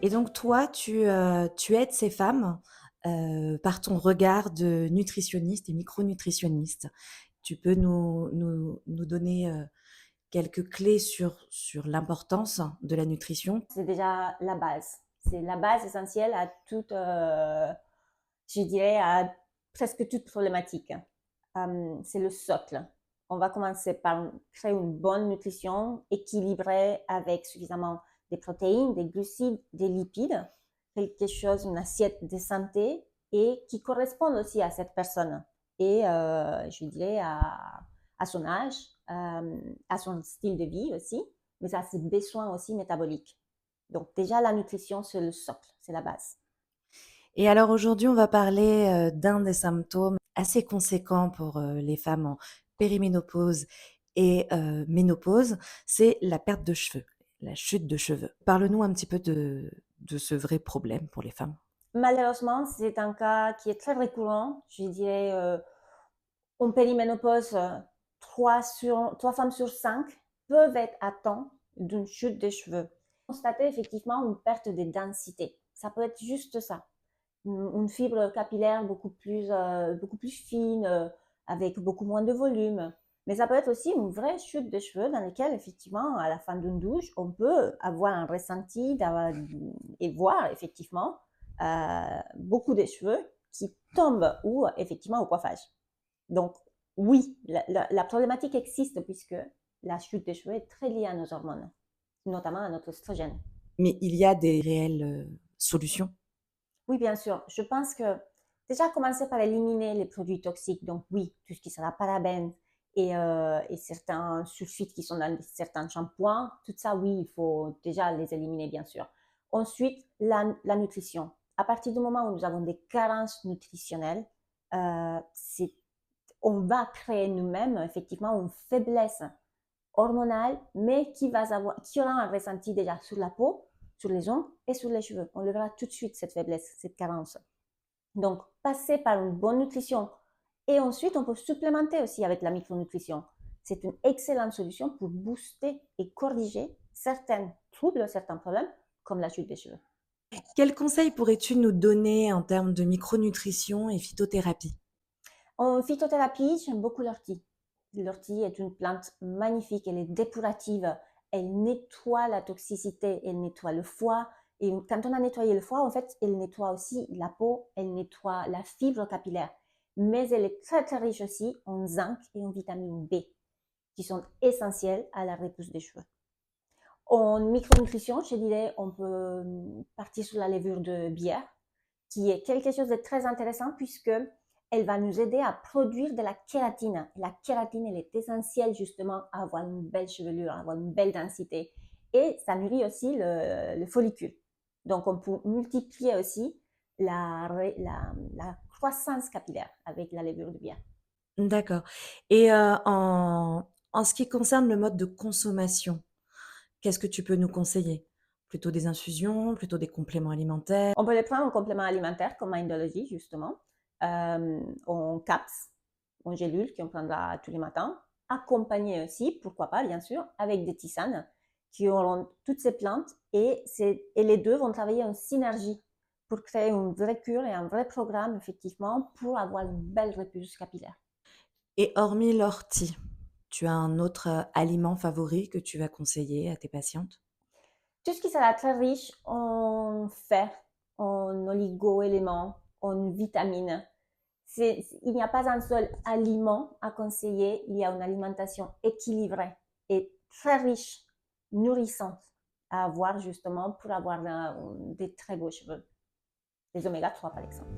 Et donc toi, tu aides ces femmes, par ton regard de nutritionniste et micronutritionniste. Tu peux nous donner, quelques clés sur l'importance de la nutrition? C'est déjà la base. C'est la base essentielle à toute, je dirais, à presque toute problématique. C'est le socle. On va commencer par créer une bonne nutrition équilibrée avec suffisamment de protéines, des glucides, des lipides, quelque chose, une assiette de santé et qui correspond aussi à cette personne et je dirais à son âge, à son style de vie aussi, mais à ses besoins aussi métaboliques. Donc déjà, la nutrition, c'est le socle, c'est la base. Et alors aujourd'hui, on va parler, d'un des symptômes assez conséquents pour, les femmes en périménopause et ménopause, c'est la perte de cheveux, la chute de cheveux. Parle-nous un petit peu de ce vrai problème pour les femmes. Malheureusement, c'est un cas qui est très récurrent. Je dirais, en périménopause, 3 femmes sur 5 peuvent être atteintes d'une chute des cheveux. Constater effectivement une perte de densité. Ça peut être juste ça. Une fibre capillaire beaucoup plus fine, avec beaucoup moins de volume. Mais ça peut être aussi une vraie chute de cheveux dans laquelle, effectivement, à la fin d'une douche, on peut avoir un ressenti et voir, effectivement, beaucoup de cheveux qui tombent ou, effectivement, au coiffage. Donc, oui, la problématique existe puisque la chute des cheveux est très liée à nos hormones, notamment à notre oestrogène. Mais il y a des réelles, solutions? Oui, bien sûr. Je pense que déjà commencer par éliminer les produits toxiques, donc oui, tout ce qui sera parabènes et certains sulfites qui sont dans certains shampoings, tout ça, oui, il faut déjà les éliminer, bien sûr. Ensuite, la nutrition. À partir du moment où nous avons des carences nutritionnelles, c'est on va créer nous-mêmes effectivement une faiblesse hormonale, mais qui aura un ressenti déjà sur la peau, sur les ongles et sur les cheveux. On le verra tout de suite, cette faiblesse, cette carence. Donc, passer par une bonne nutrition et ensuite, on peut supplémenter aussi avec la micronutrition. C'est une excellente solution pour booster et corriger certains troubles, certains problèmes, comme la chute des cheveux. Quels conseils pourrais-tu nous donner en termes de micronutrition et phytothérapie? En phytothérapie, j'aime beaucoup l'ortie. L'ortie est une plante magnifique, elle est dépurative, elle nettoie la toxicité, elle nettoie le foie. Et quand on a nettoyé le foie, en fait, elle nettoie aussi la peau, elle nettoie la fibre capillaire. Mais elle est très très riche aussi en zinc et en vitamine B, qui sont essentielles à la repousse des cheveux. En micronutrition, je dirais, on peut partir sur la levure de bière, qui est quelque chose de très intéressant puisque elle va nous aider à produire de la kératine. La kératine, elle est essentielle justement à avoir une belle chevelure, à avoir une belle densité. Et ça nourrit aussi le follicule. Donc, on peut multiplier aussi la croissance capillaire avec la levure de bière. D'accord. Et en ce qui concerne le mode de consommation, qu'est-ce que tu peux nous conseiller? Plutôt des infusions, plutôt des compléments alimentaires? On peut les prendre en complément alimentaire comme Mindology, justement, en caps, en gélule qu'on prendra tous les matins, accompagné aussi, pourquoi pas, bien sûr, avec des tisanes qui auront toutes ces plantes et les deux vont travailler en synergie pour créer une vraie cure et un vrai programme, effectivement, pour avoir une belle repulse capillaire. Et hormis l'ortie, tu as un autre, aliment favori que tu vas conseiller à tes patientes? Tout ce qui sera très riche en fer, en oligo-éléments, en vitamines. Il n'y a pas un seul aliment à conseiller, il y a une alimentation équilibrée et très riche, nourrissante à avoir justement pour avoir des très beaux cheveux. Les oméga 3 par exemple.